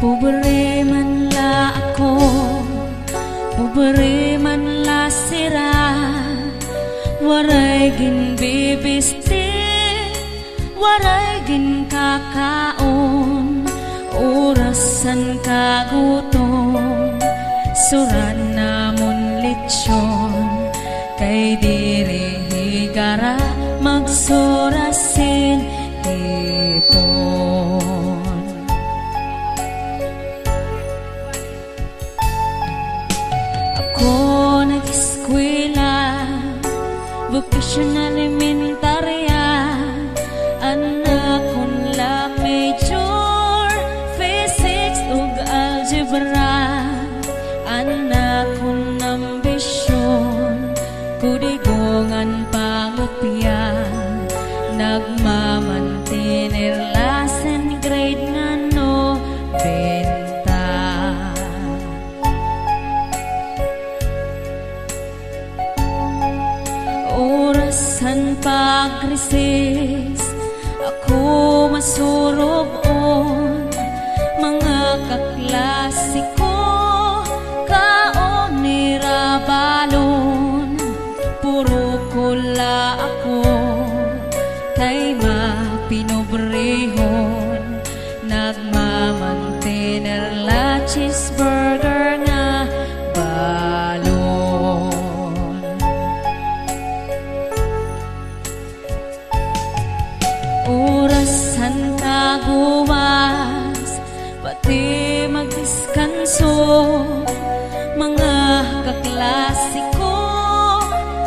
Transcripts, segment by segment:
Pobre man la ako, pobre man la sira, waray gin bibiste, waray gin kakaon, orasan kagutom, suran namon litsyon, kay diri higara magsurasin hipon. Ako nag-eskwela, vocational elementarya, anak kon la major, physics ug algebra, anak kon ambisyon, kudigongan pangupya, nagmamantinir lasen grade nga no benta. Orasan pagrisis, ako masurog-on, mga kaklasiko, kaon ni Rabalon, puro kula ako, kay mapinobrehon, nagmamantener la cheeseburger nga balon. Orasan kaguwas, pati mag-diskanso, mga kaklasiko,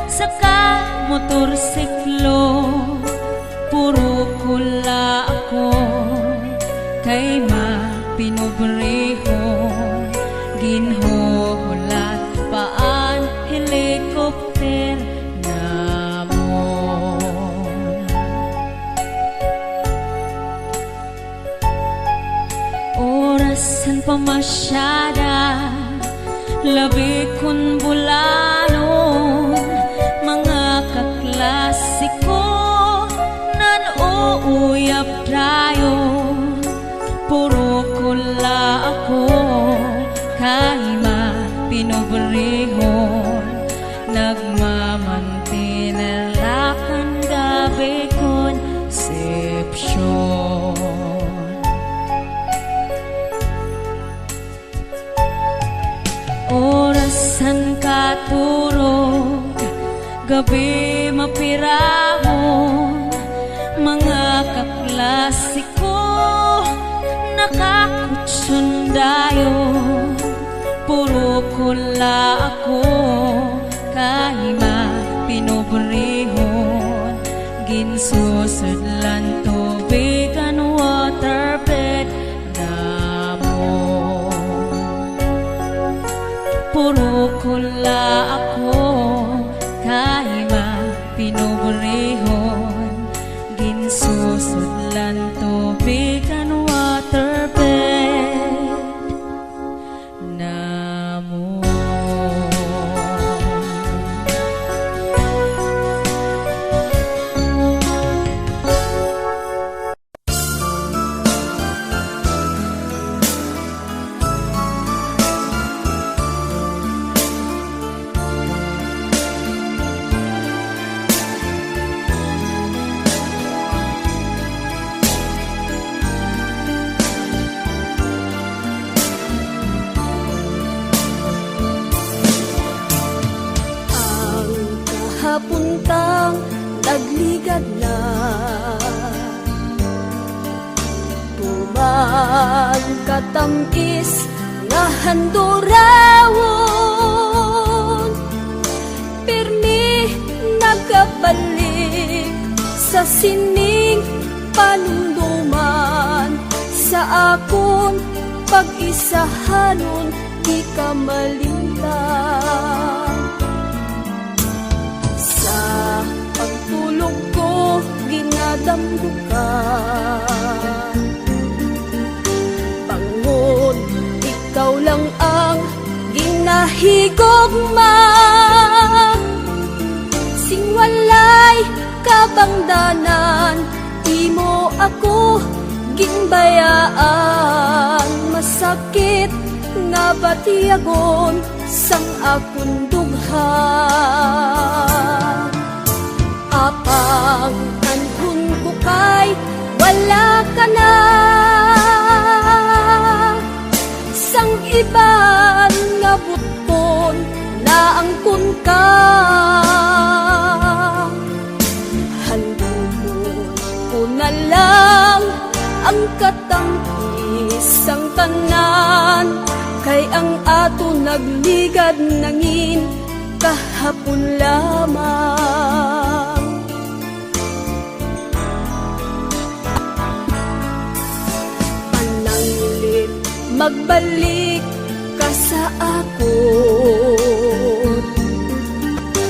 saka motorsiklo, puro kula ako, kay mapinobrehon, ginhuhulat paan helikopter namon. Orasan pamasyada, labi kun bulanon, mga kaklasiko, nan uuyab dayon, puro kula ako, kay mapinobrehon, nagmamantinir lakan gabi conception. Orasan katurog, gabi mapirahon, mga kaklasiko, nakakutsundayon, puro kula ako, kay mapinobrehon, ginsusudlan tubigan waterbed namon. Puro kula ako, kay mapinobrehon, ginsusudlan tubigan waterbed namon. Puntang nagligad na, tuman katamis nga handurawon, pirmi nagabalik sa sining panunduman, sa akong pag-isahanon di ka malintang. Pagtulog ko, ginadamgo ka. Bangon, ikaw lang ang ginahigugma. Sing walay kabangdanan, di mo ako ginbayaan masakit nga batiyagon sang akong dughan. Apang anhon ko kay wala ka na, sang iban nga buton na angkon ka. Handumon ko na lang ang katangis sang tanan, kay ang ato nagligad nangin kahapon lamang. Pananglit magbalik ka sa akon,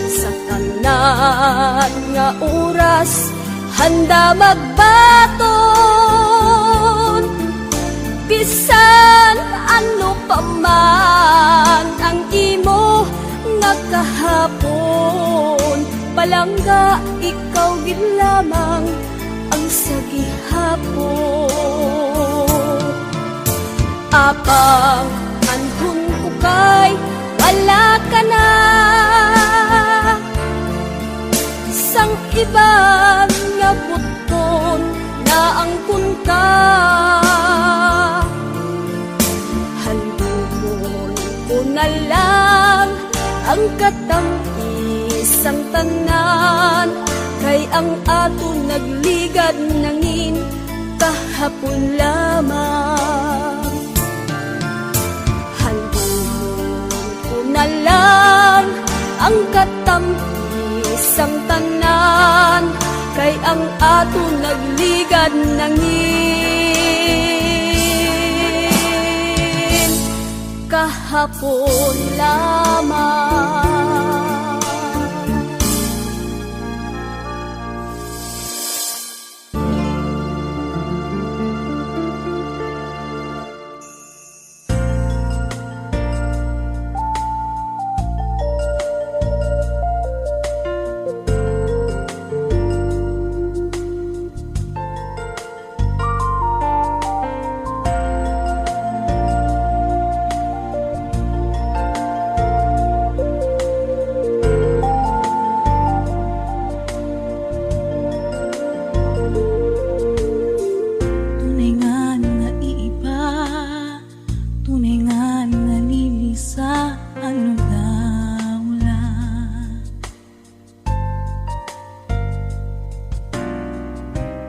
sa tanan nga oras handa magbaton. Bisan ano pa man ang imo nga kahapon, palangga ikaw gid lamang ang sa gihapon. Apang anhon ko kay wala ka na, sang iban nga buton na angkon ka. Handumon ko na lang ang katamis ang tanan, kay ang ato nagligad nangin kahapon lamang. Handumon ko na lang ang katamis ang tanan, kay ang ato nagligad nangin kahapon lamang.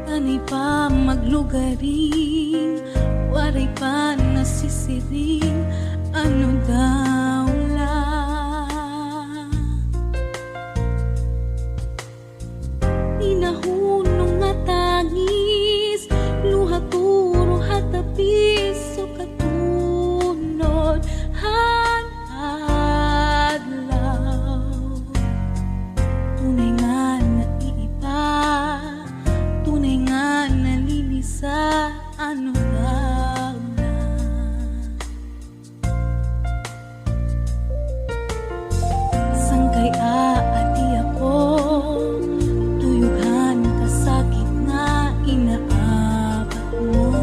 Ani pa maglugaring, waray pa nasisiring, ano daw lang. Inahunong nga tangis, luha turo hatapis, so katunod hadlaw. Tunay nga naiiba, tunay nga nalilisa, ano daw na. Sangkay aati ako, tuyugan ka sa gitna, inaabat mo.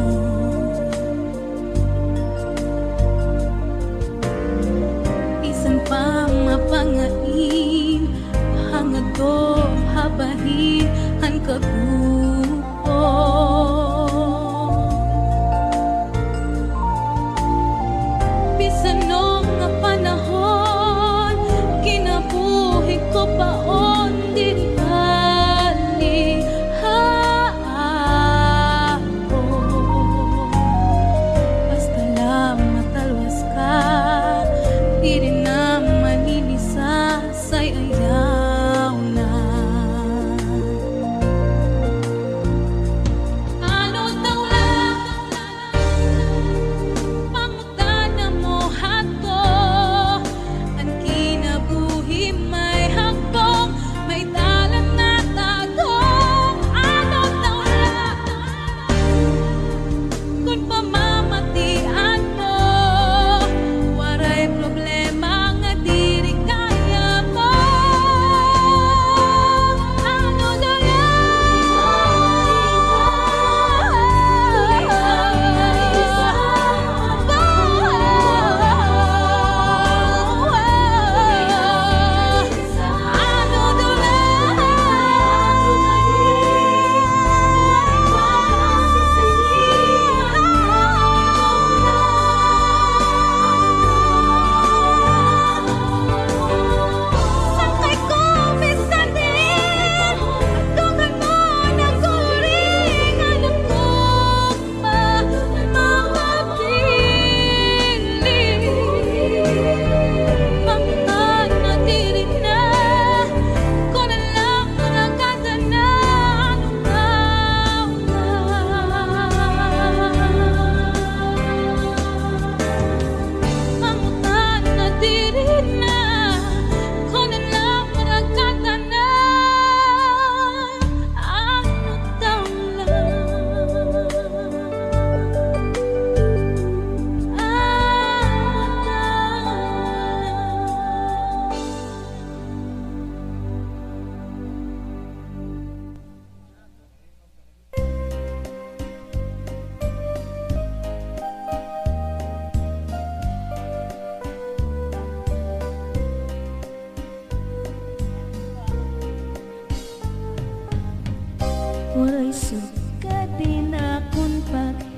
Isan pa mapangain, hangad do habahin, han kagupo.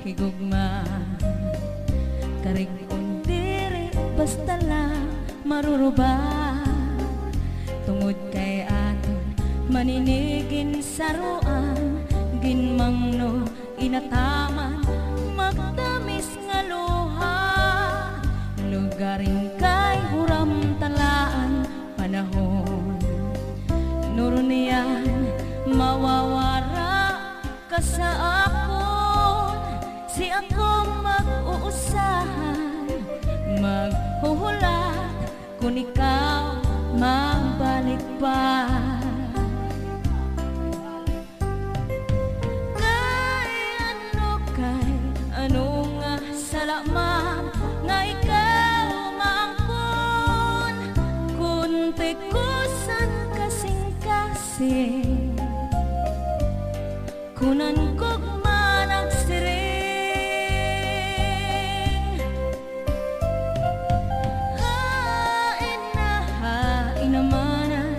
higugma. Karig-on diri basta lang maruruba. Tungod kay aton maninigin sa ruan, ginmangno inataman magdamis nga luha. Lugarin kay huram talaan panahon, nurunian mawawara ka sa akon. Si akong mag-uusahan, maghuhulat kung ikaw magbalik pa. Ano nga salamat nga ikaw maangkon, kung tikusan kasing-kasing kunan kog managsiring. Hain na hain namanan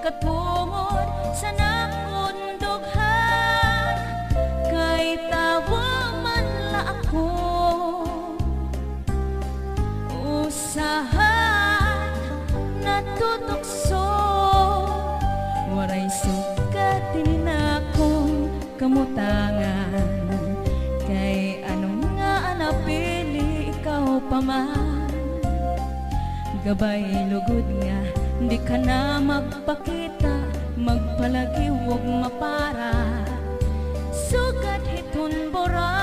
katungod sa nakundughan, kay tawa man la ako usahan natutukso. Waray sukat din akong kamutangan, kay anong nga napili ikaw pa man. Gabay lugod nga di ka na magpakita, magpalagiwog mapara. Sugat hiton bora,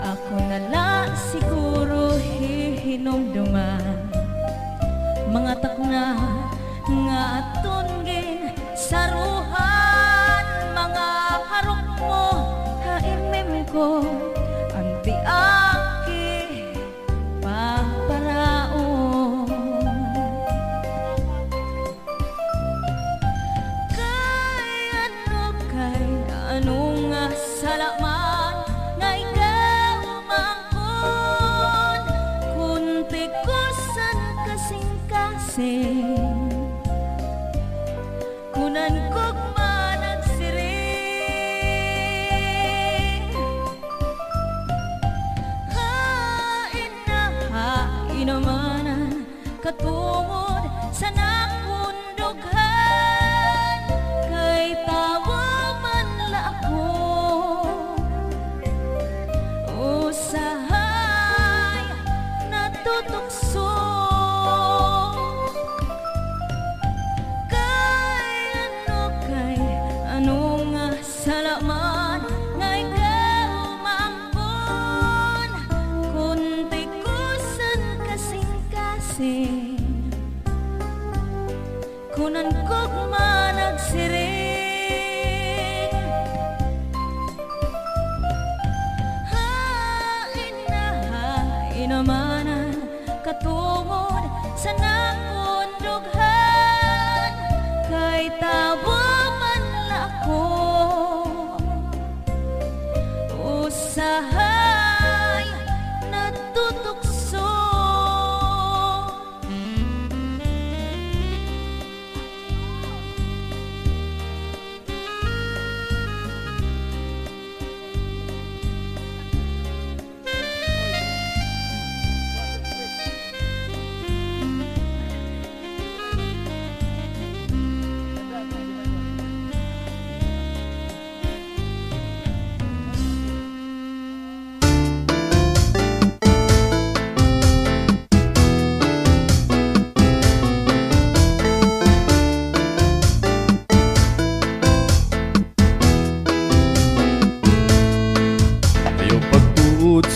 ako na lang siguro hihinomduman. Mga takna nga atungin sa ruhan, mga harok mo kaimim ko ang tiaki paparaon. Kay ano nga salamat nga ikaw maangkon, kung tikusan kasing-kasing kunan kog managsiring. Hain na hain namanan katungod sa nakundughan, kay tawa man la ako usahay natutukso. Ano nga salamat nga ikaw maangkon, kung tikusan kasing-kasing kunan kog managsiring. Hain na hain namanan katungod sa nakundughan, kay tawa ako usahay natutukso.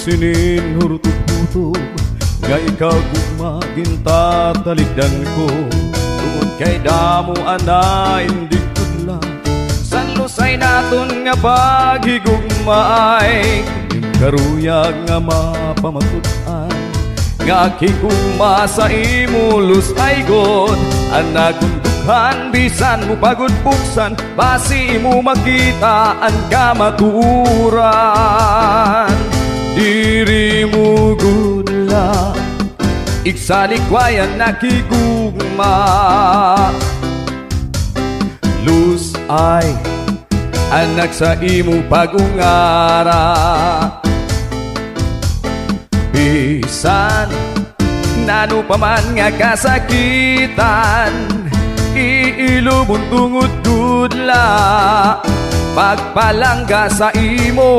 Sinin hurtog-hutog nga ikaw gumaging talikdan ko, tungod kay damo ana hindi kudla san lusay naton nga paghigugmaay. Yung karuyag nga mapamatud-an nga kikuma sa imo lusay god, ang nagundughan bisan mo pagod buksan, basi mo makita ang kamaturan. Diri mo gudla iksalikwayan nakigugma, lus ay anak sa imo pag-ungara. Bisan nano pa man nga kasakitan, iilubon tungod gudla pagpalangga sa imo.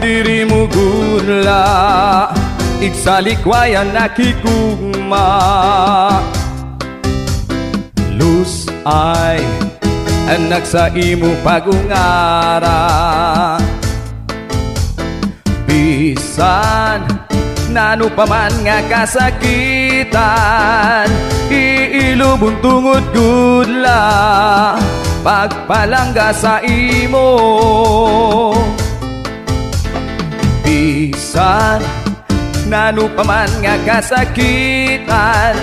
Diri mo gudla igsalikwayan nakikugma. Luz ay anak sa imo pag-ungara. Bisan nano pa man nga kasakitan, iilubon tungod gudla pagpalangga sa imo. Bisan nano pa man nga kasakitan,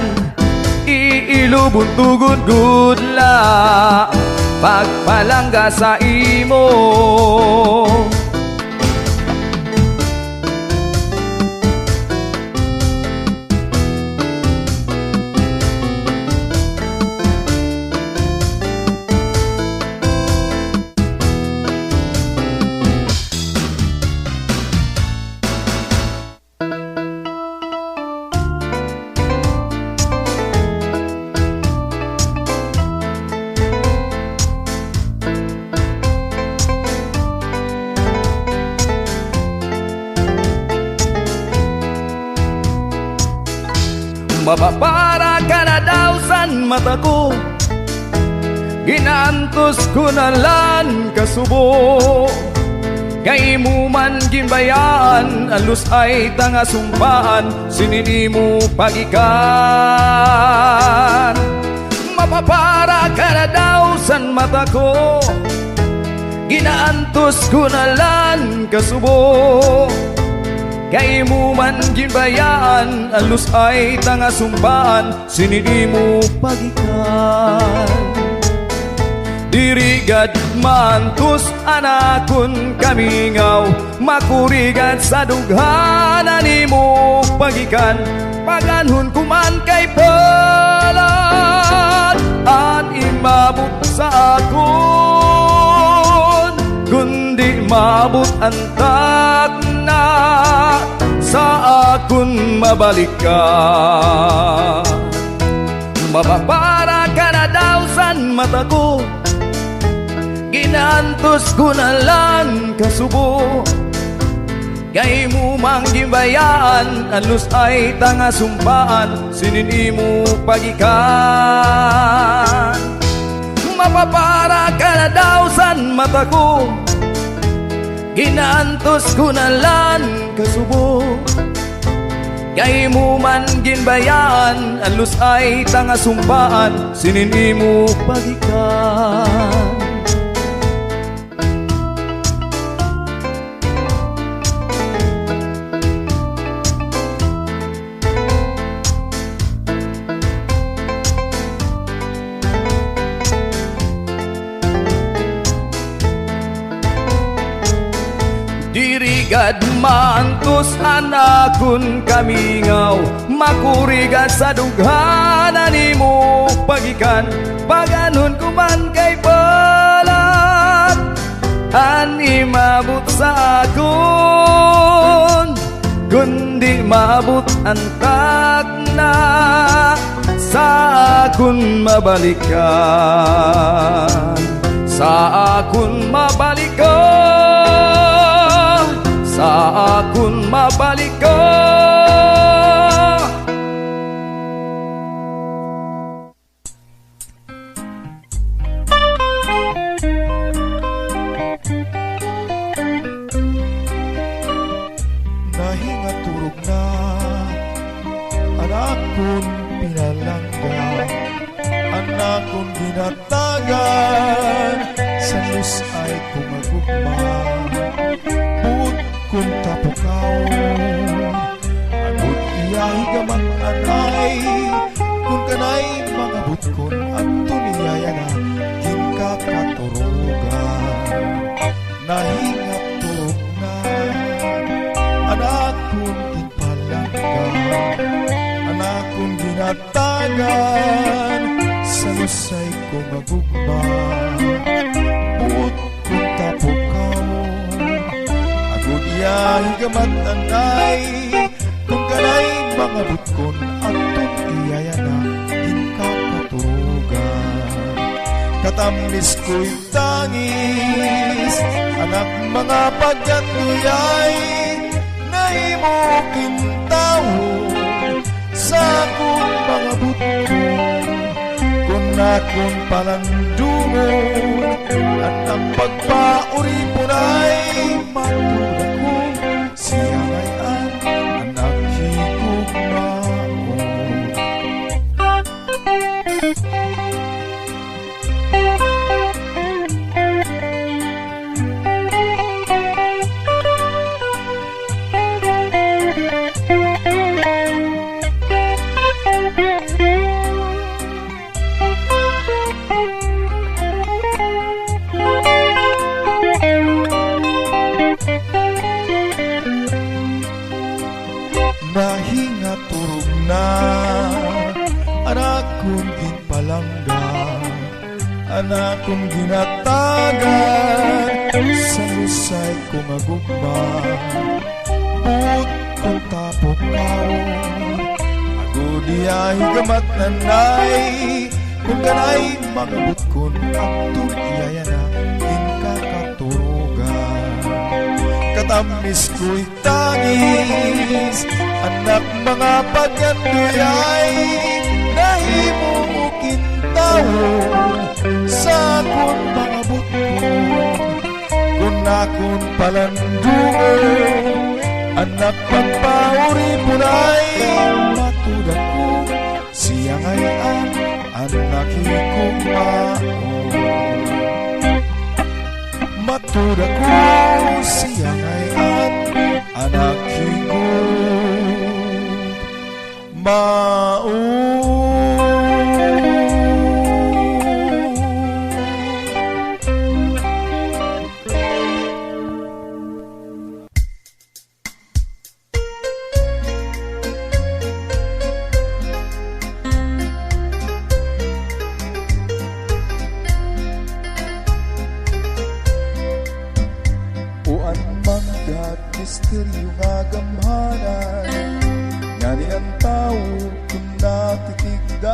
iilubon tugod gudla pagpalangga sa imo. Mapapara ka na daw san mata ko, ginantos ko na lan kasubo. Kay mo man ginbayaan, alus ay tanga sumpaan, sinini mo pagikan. Mapapara ka na daw san mata ko, ginaantos ko na lan kasubo. Kay mo man ginbayaan, alus ay tanga sumpaan, sinini mo pagikan. Dirigad mantus anakon kamingaw, makurigad sa dughanan nimo pagikan. Paganhon kuman kay palat, an imabot sa akon, kundi mabot ang na sa akon mabalik ka. Mapapara ka na daw san mata ko, ginantos ko na lang kasubo. Kay mo mang ginbayaan, alus ay tanga sumpaan, sinini mo pagikan. Mapapara ka na daw san mata ko, ginantos ko na lang kasubo. Kay mo man ginbayaan, alus ay tanga sumpaan, sinini mo pagikan. Dirigad mantos anakon kamingaw, makurigad sa dughanan nimo pagikan. Paganon kuman kay balat, ani mabot sa akon, kundi mabot ang na sa akon mabalikan. Sa akon mabalikan, sa akon mabalik ka. Nahingaturog na anak kong pinalangga, anak kong ginatagan, sa lus ay kumagugma. Kung tapukaw, agut iyahi gaman anay, kung kanay mga butkon at tuniyaya na, kinkakat lusay ko magugma buot kung tapukaw agud iya higamat anay kung kanay mga butkon atong iyayana hinkakaturugan katamis ko'y tangis anak mga pagkatuyay na imo kintawo sa akong mga butkon kung akong palandungon at ang pagpauri po na'y matulad ko siya ngayon anak higugmaon. Nahinga turog na anak kong ginpalangga anak kong ginatagan sa lusay kong agugma buot kong tapukaw agud iya higamat nanay kung kanay mga butkon atong iyayana hinkakaturugan katamis ko'y tangis anak mga pagkatuyay na imo mo kintawo sa akong mga butkon kung akong palandungon anak pagpauri po na'y matulad ko siya ngayon anak higugmaon matulad ko siya ngayon anak higugmaon. Uan manggat misteryo nga gamhanan ngani ang tao kung natitigdan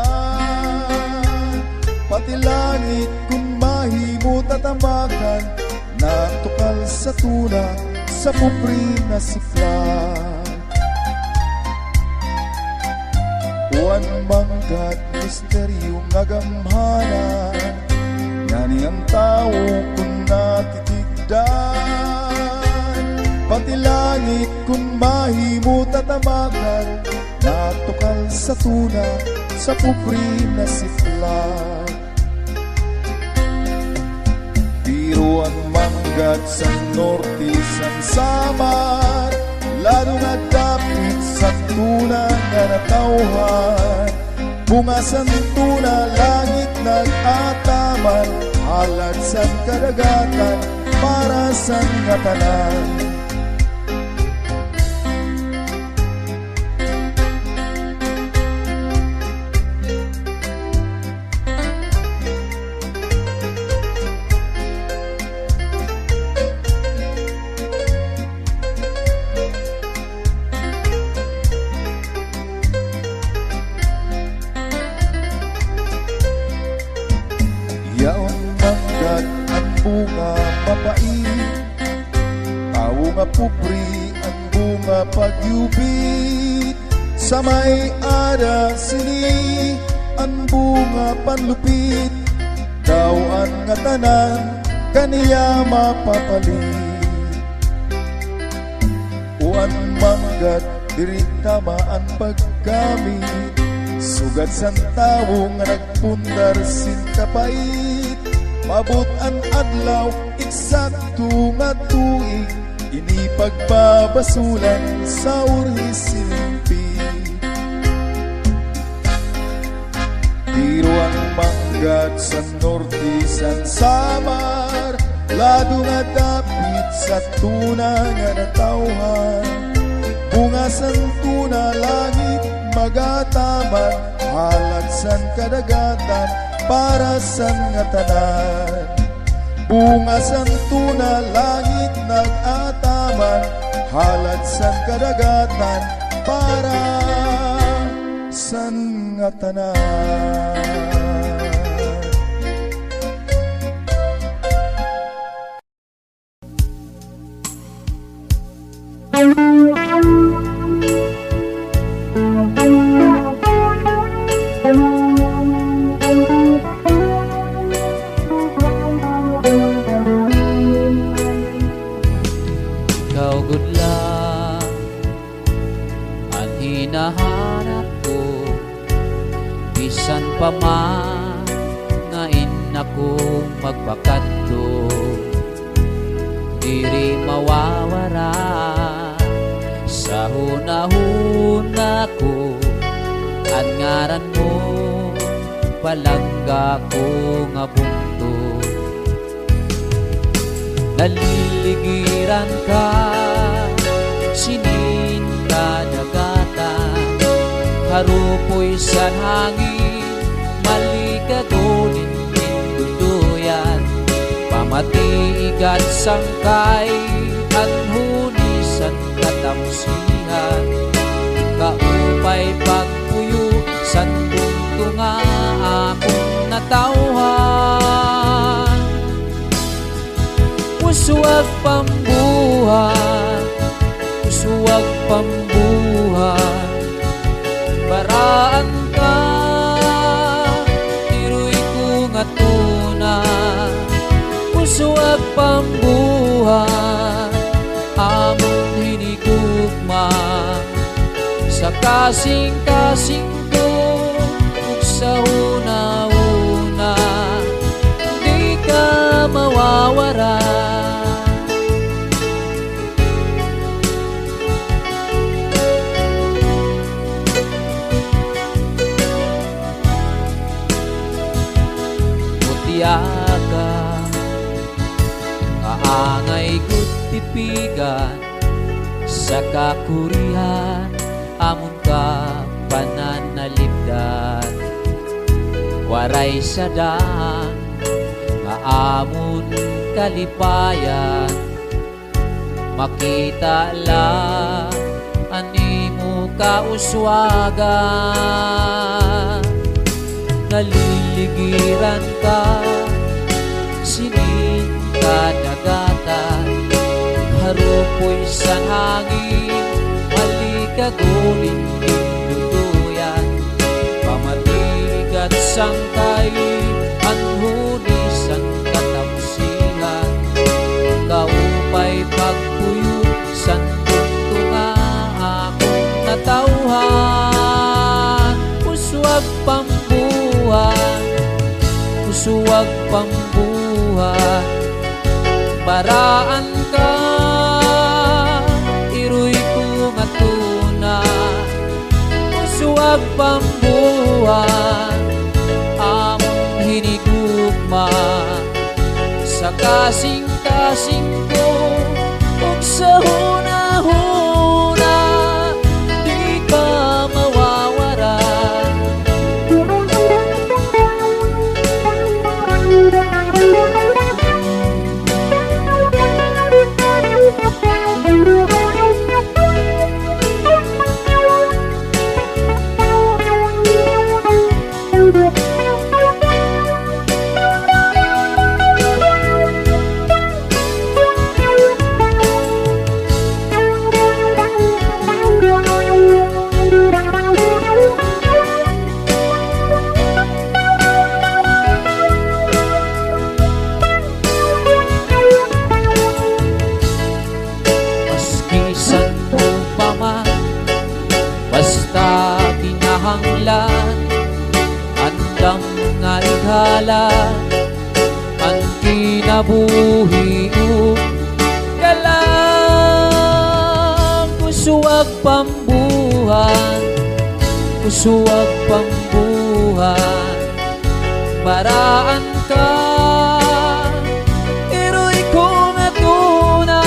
pati langit kung mahimo tatamakan natukal sa tuna sa pupri na siflan. Uan manggat misteryo nga gamhanan ngani ang tao kung natitigdan pati langit kung mahimo tatamakan natukal sa tuna sa pupri na siflan. Pero ang manggat sa norte san samar lalo nga dapit sa tuna nga natawhan bunga san tuna langit nag-ataman halad san kadagatan para sa nga tanan. Yaon manggat ang bunga mapait tao nga pupri ang bunga pagyubit sa may ada sini ang bunga panlupit daw ang nga tanan kaniya mapapalit. Uan manggat diri tama ang paggamit sugat san tawo nga nagpundar sin kapait mabot ang adlaw eksakto nga tuig ini pagbabasulan sa uri silpi. Tiro ang manggat sa norte san samar lado nga dapit sa tuna nga natawhan bunga san tuna langit magataman halad san kadagatan para sa nga tanan. Bunga sang tuna, langit nag-ataman, halad sang kadagatan, para sa nga tanan. Ikaw gudla ang hinahanap ko, bisan pa man ngain akong magpakadto, diri mawawara sa hunahuna ko. Ang ngaran mo palangga ko nga bunto, naliligiran ka, sinin kadagatan, harupoy sa hangin, malikagunin ninduduyan, pamatiigat sangkay, at hunisan katamsihan, kaupay pagpuyo, sandung tunga akong natauhan. Usuwag pambuhan, usuwag pambuhan, baraan ka, tiroy ko nga tuna. Usuwag pambuhan, among hinigugma, sa kasing-kasing ko, ug sa una-una, di ka mawawara. Mutiaga, kaangay gud tipigan, sa kakurihan, amon ka pananalipdan. Waray sa daan, kaamon kalipayan, makita lang animo kauswagan. Naliligiran ka, sinin kadagatan, harupoy sa hangin, malikagunin ninduduyan, pamatigat sangkay, anhunisan katamsihan, kaupay pagpuyo, sandung tunga akong natauhan. Uswag pambuhan, uswag pambuhan, baraan ka, iroy ko nga tuna. Uswag pambuhan, among hinigugma, sa kasing-kasing ko, ug sa hunahuna, di ka mawawara. Basta kinahanglan, andam nga ikhalan, ang kinabuhi galang. Usuwag pambuhan, usuwag pambuhan, baraan ka, iroy ko nga tuna.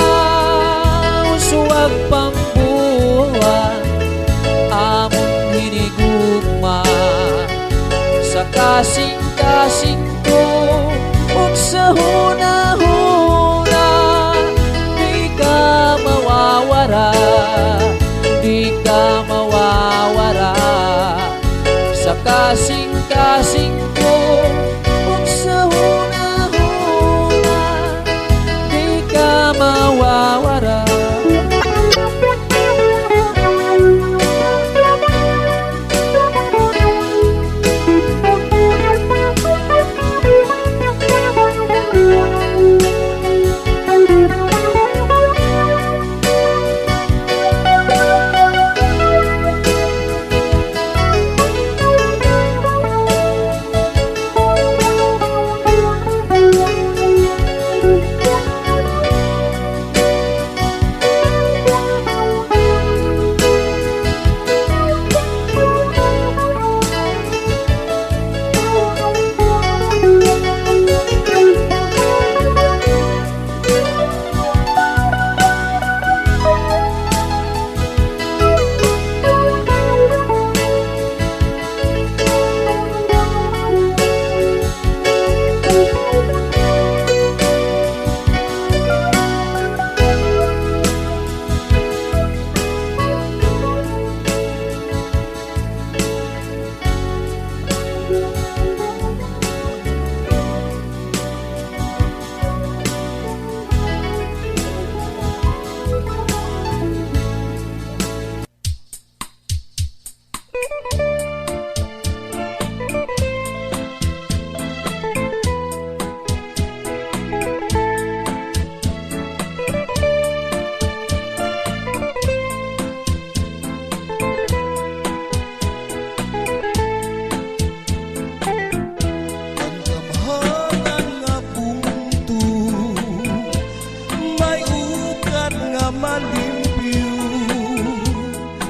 Usuwag pambuhan, among hinigugma, sa kasing-kasing kasing ko ug sa hunahuna di ka mawawara, di ka mawawara sa kasing-kasing ko ug sa hunahuna di ka mawawara.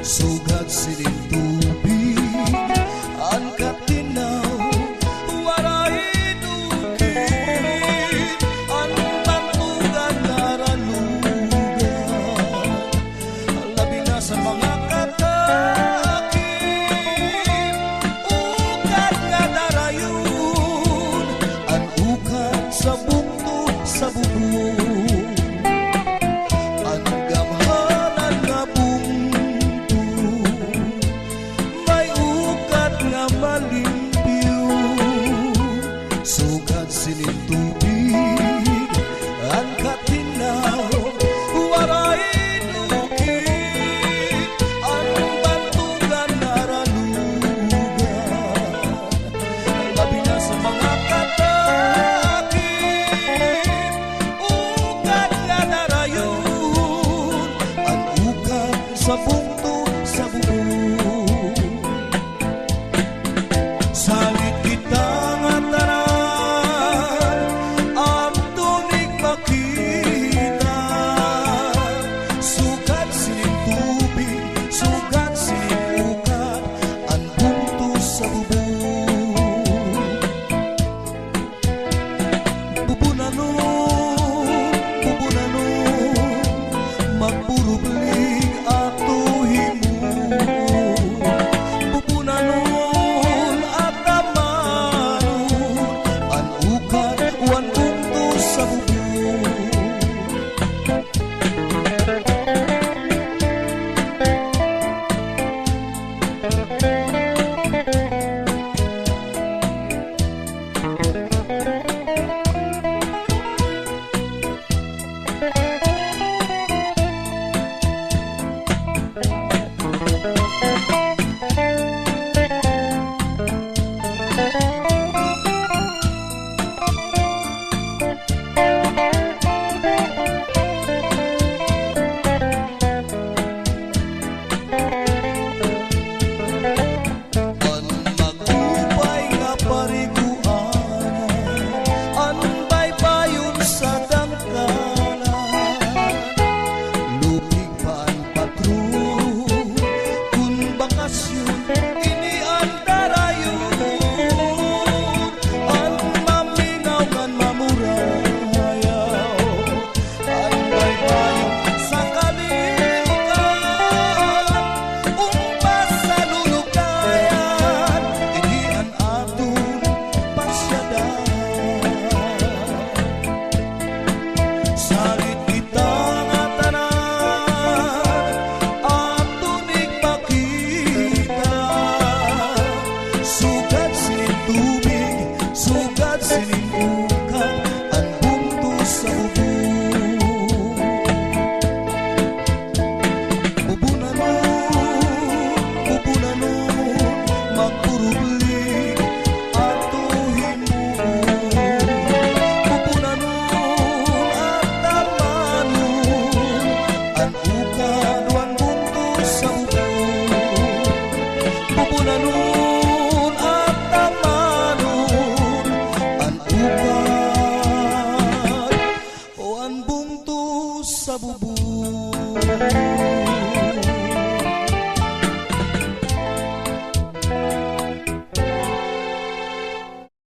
Sugat sining tubig ang katinaw, waray dukit ang bantugan naralugan, labi na sa mga katakip, ukat nga darayon, ang ukat sa bukto sa bubong. Sugat sining tubig ang katinaw, waray dukit ang bantugan naralugan, labi na sa mga katakip, ukat nga darayon, ang ukat sa bukto sa bubong. Salit kita nga tanan, ang tunig makita. Sugat sining tubig, sugat sining ukat, ang bukto sa bubong. Bubunanon, magpurubling ato himo. Bubunanon at tamanon, ang ukat wan bukto sa bubong.